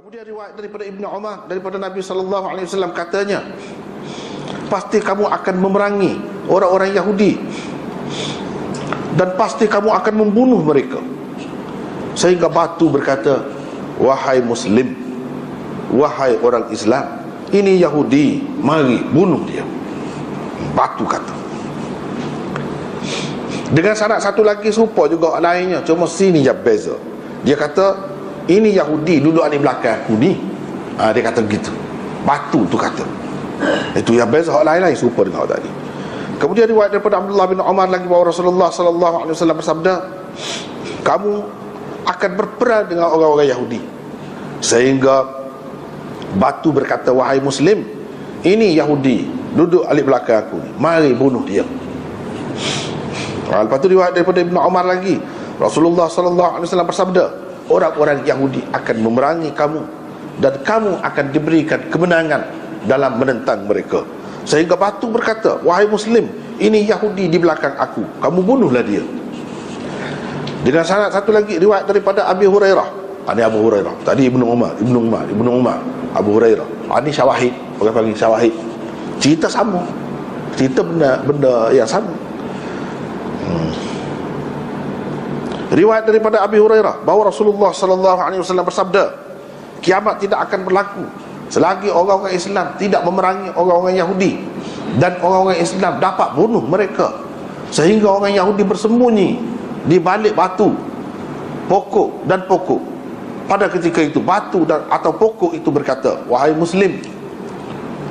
Kemudian riwayat daripada Ibnu Umar, daripada Nabi SAW katanya, pasti kamu akan memerangi orang-orang Yahudi dan pasti kamu akan membunuh mereka. Sehingga batu berkata, wahai Muslim, wahai orang Islam, ini Yahudi, mari bunuh dia. Batu kata. Dengan syarat satu lagi serupa juga lainnya, cuma sini je beza. Dia kata, ini Yahudi duduk di belakang aku ni. Dia kata begitu. Batu tu kata. Itu yang beza, hak lain-lain serupa dengan hak tadi. Kemudian riwayat daripada Abdullah bin Umar lagi bahawa Rasulullah SAW bersabda, kamu akan berperang dengan orang-orang Yahudi. Sehingga batu berkata, wahai Muslim, ini Yahudi duduk di belakang aku ni, mari bunuh dia. Lepas tu riwayat daripada Ibnu Umar lagi, Rasulullah SAW bersabda, orang-orang Yahudi akan memerangi kamu dan kamu akan diberikan kemenangan dalam menentang mereka. Sehingga batu berkata, wahai Muslim, ini Yahudi di belakang aku, kamu bunuhlah dia. Dengan syarat satu lagi riwayat daripada Abi Hurairah. Ini Abu Hurairah, tadi Ibnu Umar, Abu Hurairah. Ini syawahid, orang panggil syawahid. Cerita sama, cerita benda yang sama. Riwayat daripada Abi Hurairah bahawa Rasulullah SAW bersabda, kiamat tidak akan berlaku selagi orang-orang Islam tidak memerangi orang-orang Yahudi dan orang-orang Islam dapat bunuh mereka, sehingga orang Yahudi bersembunyi di balik batu, pokok dan pokok. Pada ketika itu batu dan atau pokok itu berkata, wahai Muslim,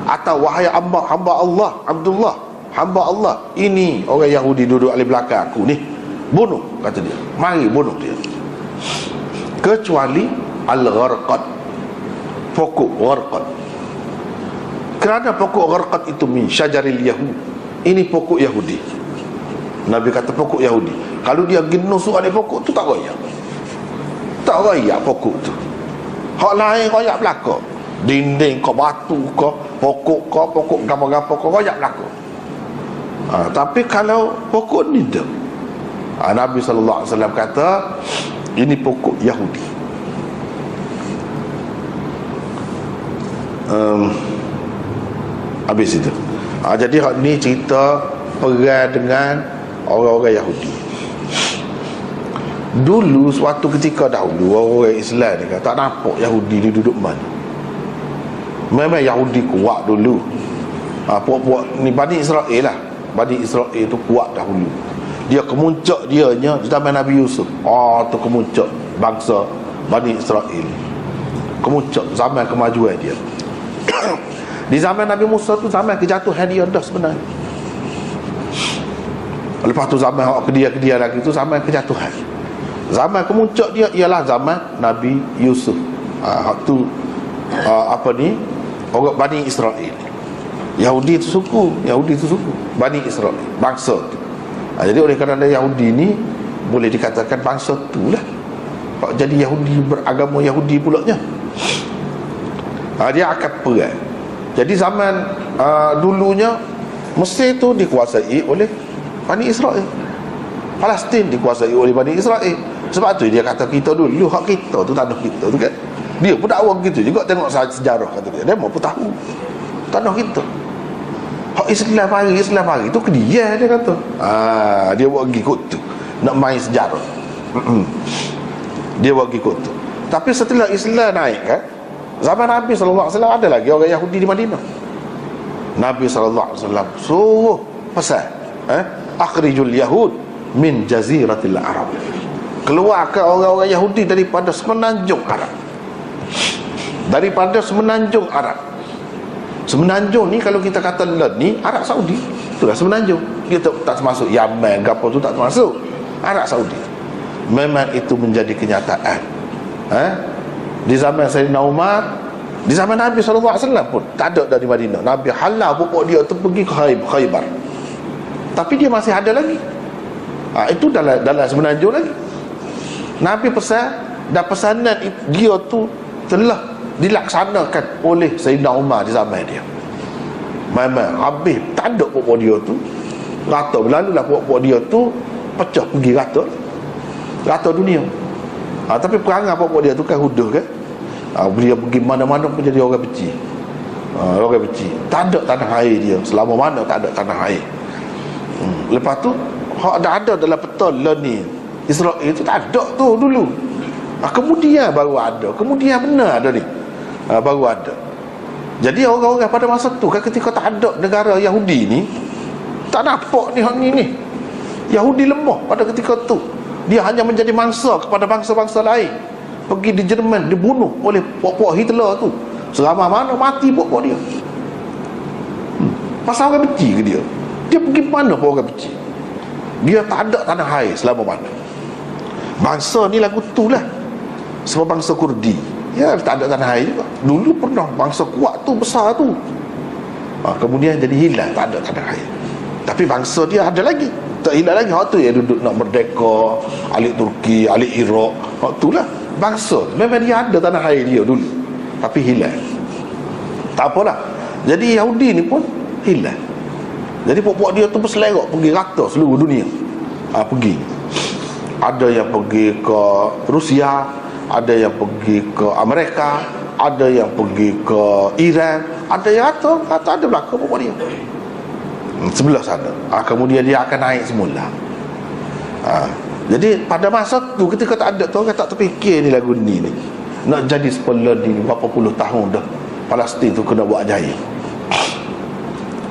atau wahai hamba Allah, Abdullah, hamba Allah, ini orang Yahudi duduk di belakang aku ni, bunuh, kata dia, mari bunuh dia. Kecuali al-gharqad, pokok gharqad. Kerana pokok gharqad itu min syajaril Yahud, ini pokok Yahudi. Nabi kata pokok Yahudi, kalau dia pergi nusuk ada pokok tu tak royak, tak royak pokok tu. Hak lain royak belaka, dinding ke batu ke pokok gapo-gapo ke royak belaka. Tapi kalau pokok ni tak, Nabi SAW kata, ini pokok Yahudi. Habis itu. Jadi hak ni cerita perang dengan orang-orang Yahudi. Dulu suatu ketika dahulu, orang Islam ni tak nampak Yahudi ni duduk mana. Memang Yahudi kuat dulu. Puak-puak ni Bani Israel lah. Bani Israel tu kuat dahulu. Dia kemuncak dianya di zaman Nabi Yusuf. Tu kemuncak bangsa Bani Israel, kemuncak zaman kemajuan dia. Di zaman Nabi Musa tu zaman kejatuhan dia dah sebenarnya. Lepas tu zaman kedia-kedia lagi tu zaman kejatuhan. Zaman kemuncak dia ialah zaman Nabi Yusuf. Tu orang Bani Israel. Yahudi tu suku Bani Israel, bangsa tu. Jadi oleh kerana Yahudi ni boleh dikatakan bangsa tu lah. Jadi Yahudi beragama Yahudi pulaknya. Dia akan perang. Jadi zaman dulunya Mesir tu dikuasai oleh Bani Israel, Palestin dikuasai oleh Bani Israel. Sebab tu dia kata kita dulu hak kita tu, tanah kita tu kan. Dia pun dakwa begitu juga, tengok sejarah kata dia mau pun tahu tanah kita. Hak Islam hari tu ke dia kata. Dia buat pergi kot tu, nak main sejarah. Dia buat pergi kot tu. Tapi setelah Islam naik kan, zaman Nabi SAW ada lagi orang Yahudi di Madinah. Nabi SAW suruh pesan, akhrijul yahud min jaziratil Arab, keluarkan orang-orang Yahudi daripada semenanjung Arab. Daripada semenanjung Arab. Semenanjung ni kalau kita kata ni Arab Saudi, itulah semenanjung. Dia tak termasuk Yaman ke apa tu, tak termasuk. Arab Saudi. Memang itu menjadi kenyataan. Di zaman Sayyidina Umar, di zaman Nabi SAW pun tak ada dari Madinah. Nabi halal pokok dia tu pergi ke Khaybar. Tapi dia masih ada lagi. Itu dalam semenanjung lagi. Nabi pesan, dan pesanan dia tu telah dilaksanakan oleh Sayyidina Umar di zaman dia. Memang habis tak ada pokok dia tu, rata berlalulah pokok dia tu, pecah pergi rata dunia. Tapi perangai pokok dia tu kan huduh kan. Dia pergi mana-mana pun jadi orang beci. Orang beci. Tak ada tanah air dia. Selama mana tak ada tanah air. Lepas tu hak ada dalam peta ni Israel itu tak ada tu dulu. Kemudian baru ada. Kemudian benar ada ni. Baru ada. Jadi orang-orang pada masa tu kan, ketika tak ada negara Yahudi ni, tak nampak ni Yahudi lemah pada ketika tu. Dia hanya menjadi mangsa kepada bangsa-bangsa lain. Pergi di Jerman dibunuh oleh puak-puak Hitler tu. Seramai mana mati puak-puak dia. Pasal orang benci ke dia? Dia pergi mana pun orang benci. Dia tak ada tanah air selama mana. Bangsa ni lagu tu lah. Sebab bangsa Kurdi, ya tak ada tanah air juga. Dulu pernah bangsa kuat tu, besar tu. Kemudian jadi hilang, tak ada tanah air. Tapi bangsa dia ada lagi, tak hilang lagi. Hak tu yang duduk nak merdeka, alik Turki, alik Iraq. Hak tu lah bangsa. Memang dia ada tanah air dia dulu, tapi hilang. Tak apalah. Jadi Yahudi ni pun hilang. Jadi puak-puak dia tu berselerok pergi rata seluruh dunia. Pergi. Ada yang pergi ke Rusia, ada yang pergi ke Amerika, ada yang pergi ke Iran, ada yang kata ada belaka puak dia. Sebelah sana. Kemudian dia akan naik semula. Jadi pada masa tu ketika tak ada tu, orang tak terfikir ni lagu ni nak jadi sebelah ni berapa puluh tahun dah Palestin tu kena buat jaya.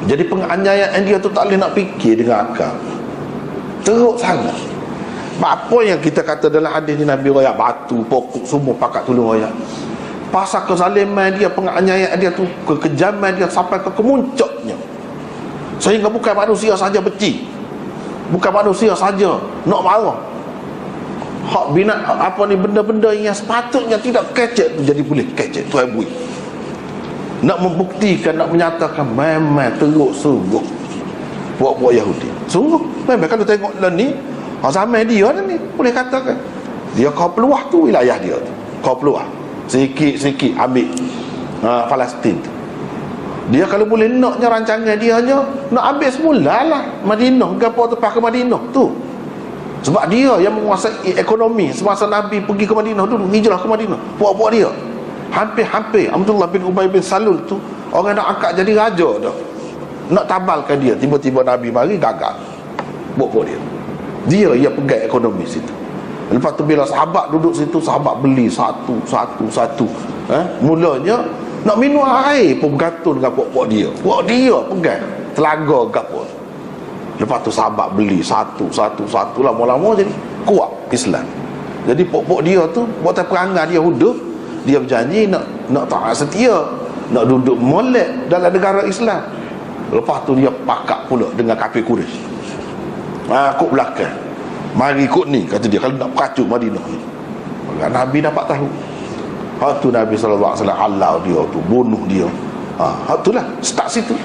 Jadi penganiayaan dia tu tak boleh nak fikir dengan akal. Teruk sangat. Apa yang kita kata dalam hadis ni, Nabi royak batu, pokok semua pakat tolong royak. Pasal kezaliman dia, penganiayaan dia tu, kekejaman dia sampai ke kemuncaknya. Sehingga bukan manusia saja benci, bukan manusia saja nak marah. Hak bina apa ni, benda-benda yang sepatutnya tidak kecek tu jadi boleh kecek. Tuan bui nak membuktikan, nak menyatakan memang teruk sungguh puak-puak Yahudi. Sungguh memang kalau tengok lah ni, zaman dia ni boleh katakan dia kau peluah tu wilayah dia tu. Kau peluah sikit-sikit ambil Palestin tu. Dia kalau boleh naknya rancangan dia hanya nak ambil semula lah Madinah, gapo tu ke Madinah tu. Sebab dia yang menguasai ekonomi semasa Nabi pergi ke Madinah dulu, hijrah ke Madinah. Puak-puak dia hampir Abdullah bin Ubay bin Salul tu orang nak angkat jadi raja dah, nak tabalkan dia. Tiba-tiba Nabi mari gagal. Puak-puak dia yang pegang ekonomi situ. Lepas tu bila sahabat duduk situ, sahabat beli satu. Mulanya nak minum air pun bergantung dengan puak-puak dia. Puak dia pegang telaga gapo. Lepas tu sahabat beli satu. Lama-lama jadi kuat Islam. Jadi puak-puak dia tu buat perangai dia huduh. Dia berjanji nak taat setia, nak duduk molek dalam negara Islam. Lepas tu dia pakat pula dengan kafir Quraisy. Kok belakang, mari ikut ni, kata dia, kalau nak peracuk Madinah ni. Nabi dapat tahu. Hak tu Nabi SAW halau dia tu, bunuh dia. Hak tu lah, start situ.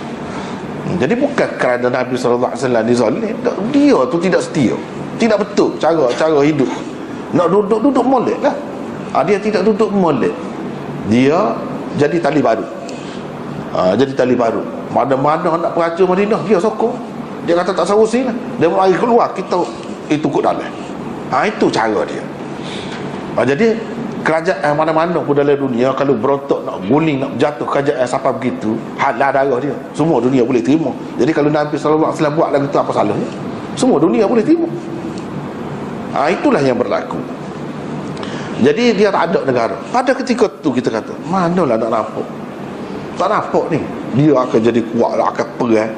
Jadi bukan kerana Nabi SAW dizalim, dia tu tidak setia, tidak betul cara hidup. Nak duduk molek lah. Dia tidak duduk molek, dia jadi tali baru. Jadi tali baru. Mana-mana nak peracuk Madinah, dia sokong. Dia kata tak sarusi lah. Dia mari keluar, kita itu kut dalam. Itu cara dia. Jadi kerajaan mana-mana pun dalam dunia kalau berontak nak guling, nak jatuh kerajaan sampai begitu, halal darah dia, semua dunia boleh terima. Jadi kalau Nabi SAW buat lagu tu, apa salahnya? Semua dunia boleh terima. Itulah yang berlaku. Jadi dia tak ada negara. Pada ketika tu kita kata, manalah nak nampak. Tak nampak ni, dia akan jadi kuat lah, akan perang.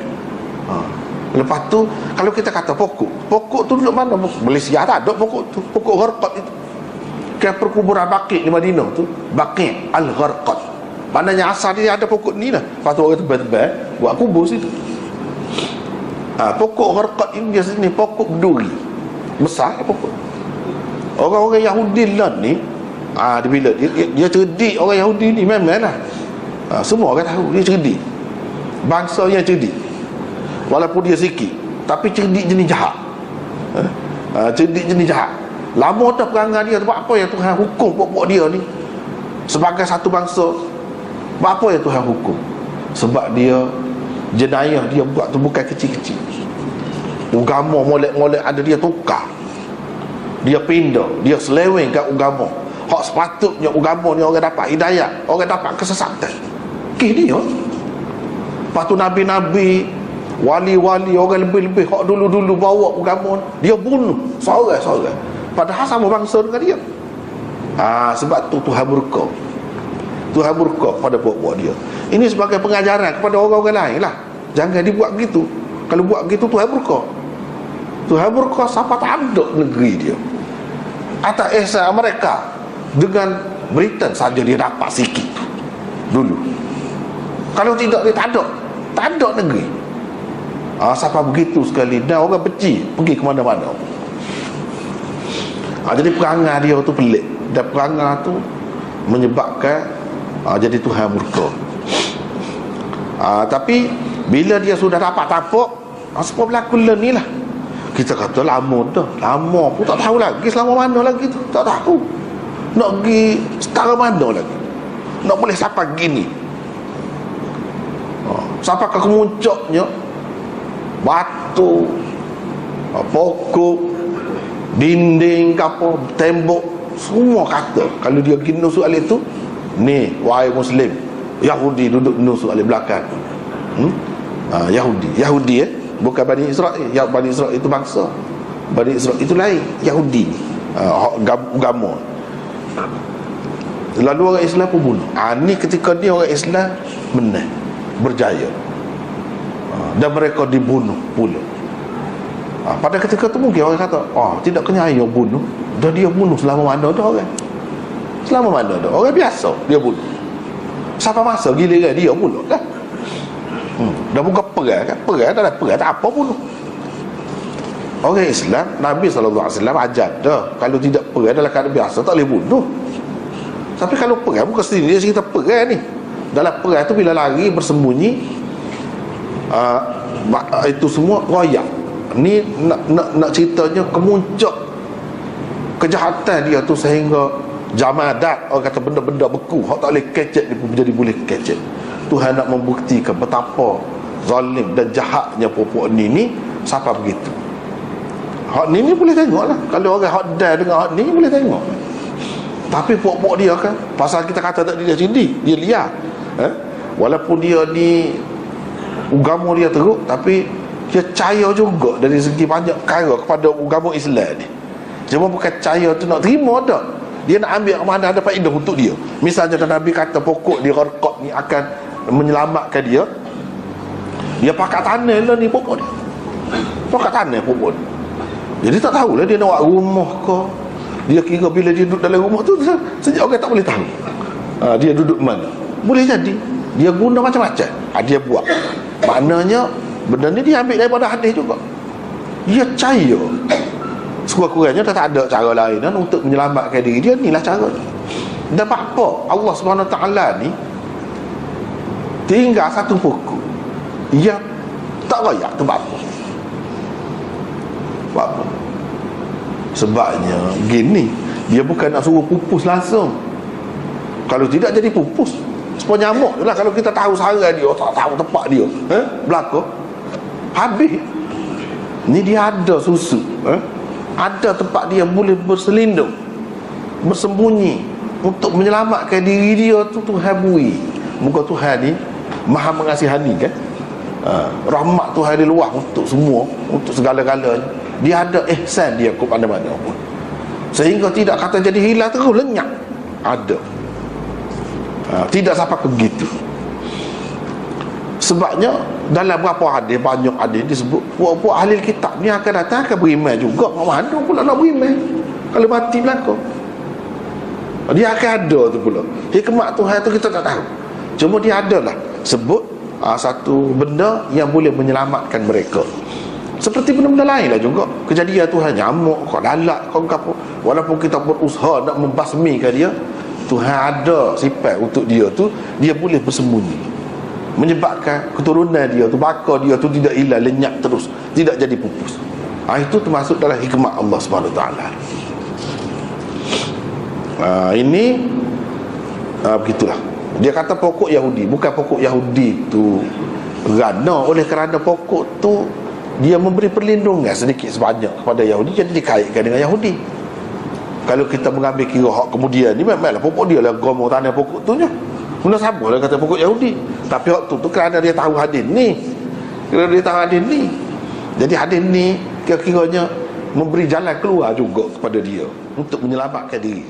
Lepas tu kalau kita kata pokok tu duduk mana? Malaysia tak ada pokok tu, pokok Gharqad itu. Ke perkuburan Baqi' di Madinah tu, Baqi' Al-Gharqad. Maknanya asal dia ada pokok ni lah. Lepas tu orang tebal-tebal buat kubur situ. Pokok Gharqad ini dia sini pokok berduri. Besar pokok. Orang-orang Yahudi lah ni, bila dia cerdik, orang Yahudi ni memanglah. Semua orang tahu dia cerdik. Bangsa yang cerdik. Walaupun dia sikit, tapi cerdik jenis jahat. Cerdik jenis jahat. Lama dah perangai dia. Sebab apa yang Tuhan hukum puak-puak dia ni sebagai satu bangsa? Sebab apa yang Tuhan hukum? Sebab dia, jenayah dia buat tu bukan kecil-kecil. Agama molek-molek ada dia tukar, dia pindah, dia seleweng kat agama. hak sepatutnya agama ni orang dapat hidayah, orang dapat kesesatan. Dia lepas tu nabi-nabi, wali-wali, orang lebih-lebih hak dulu-dulu bawa agama, dia bunuh seorang-seorang, padahal sama bangsa dengan dia. Sebab tu Tuhan murka. Tuhan murka pada buat dia. Ini sebagai pengajaran kepada orang-orang lain lah. Jangan dibuat begitu. Kalau buat begitu Tuhan murka. Tuhan murka siapa tak ada negeri dia. Atas ihsan mereka, dengan Britain saja dia dapat sikit dulu. Kalau tidak dia tak ada negeri. Siapa begitu sekali, dan orang benci pergi ke mana-mana. Jadi perangai dia tu pelik, dan perangai tu menyebabkan jadi Tuhan murka. Tapi bila dia sudah dapat tapak, apa berlaku ni lah. Kita kata lama dah, lama pun tak tahu lagi selama mana lagi tu, tak tahu nak pergi setara mana lagi, nak boleh sampai gini, sampai ke kemuncaknya batu, pokok, dinding, apa, tembok, semua kata kalau dia pergi nusuk alik tu, ni wahai Muslim, Yahudi duduk nusuk alik belakang. Yahudi bukan Bani Israel. Bani Israel itu bangsa, Bani Israel itu lain, Yahudi agama. Lalu orang Islam pun bunuh. Ni ketika ni orang Islam menang, berjaya, dan mereka dibunuh pula. Pada ketika tu mungkin orang kata, tidak kena ayah bunuh. Dan dia bunuh selama mana dah orang, selama mana dah orang biasa dia bunuh. Siapa masa giliran dia bunuh dah. Dah bukan perang kan? Perang tak apa bunuh. Orang Islam, Nabi SAW ajar dah, kalau tidak perang dalam keadaan biasa tak boleh bunuh. Tapi kalau perang, bukan sendiri dia cerita perang ni. Dalam perang tu bila lari bersembunyi, itu semua royak. Ni nak ceritanya kemuncak kejahatan dia tu, sehingga jamadat, orang kata benda-benda beku hak tak boleh kecek, dia pun jadi boleh kecek. Tuhan nak membuktikan betapa zalim dan jahatnya puak ni siapa begitu. Hak ni boleh tengok lah. Kalau orang hak dah dengan hak ni boleh tengok. Tapi puak-puak dia kan, pasal kita kata tak dia sendiri, dia liar. Walaupun dia ni agama dia teruk, tapi dia percaya juga dari segi banyak perkara kepada agama Islam ni. Cuma bukan percaya tu nak terima dah. Dia nak ambil ke mana ada faedah untuk dia. Misalnya Nabi kata pokok di Gharqad ni akan menyelamatkan dia, dia pakat tanah lah ni pokok dia, pakat tanah pokok dia. Jadi tak tahulah dia nak buat rumah ke. Dia kira bila dia duduk dalam rumah tu, sejak orang tak boleh tahu dia duduk mana. Boleh jadi dia guna macam-macam, dia buat. Maknanya benda ni dia ambil daripada hadis juga. Dia percaya sekurang-kurangnya tak ada cara lain kan untuk menyelamatkan diri dia. Inilah cara. Dan apa Allah SWT ni tinggal satu pokok yang tak royak tu apa? Sebab apa? Sebabnya gini, dia bukan nak suruh pupus langsung. Kalau tidak jadi pupus, sepuluh nyamuk je lah. Kalau kita tahu sarang dia, tak tahu tempat dia, belakang habis. Ni dia ada susu, ada tempat dia boleh berselindung, bersembunyi untuk menyelamatkan diri dia tu. Tuhan bui, muka Tuhan ni maha mengasihani kan. Rahmat Tuhan di luar untuk semua, untuk segala-galanya. Dia ada ihsan dia ke mana-mana pun, sehingga tidak kata jadi hilang terus lenyap. Ada, tidak sampai ke begitu. Sebabnya dalam berapa hadis, banyak hadis disebut puak-puak ahli kitab ni akan datang akan beriman juga. Mana pula nak beriman kalau mati belakang? Dia akan ada tu pula. Hikmat Tuhan tu kita tak tahu. Cuma dia adalah sebut satu benda yang boleh menyelamatkan mereka. Seperti benda-benda lain lah juga. Kejadian Tuhan, nyamuk, kau lalat, kau apa, walaupun kita berusaha nak membasmikan dia, Tuhan ada sifat untuk dia tu, dia boleh bersembunyi, menyebabkan keturunan dia tu, bakal dia tu tidak hilang, lenyap terus, tidak jadi pupus. Itu termasuk dalam hikmat Allah SWT. Ini begitulah. Dia kata pokok Yahudi, bukan pokok Yahudi tu rana, oleh kerana pokok tu dia memberi perlindungan sedikit sebanyak kepada Yahudi, jadi dikaitkan dengan Yahudi. Kalau kita mengambil kira hak kemudian ni, memanglah pokok dia lah gomo tanah pokok tu nya. Guna sama lah kata pokok Yahudi. Tapi hak tu kerana dia tahu hadis ni. Kerana dia tahu hadis ni. Jadi hadis ni kira-kiranya memberi jalan keluar juga kepada dia untuk menyelamatkan diri.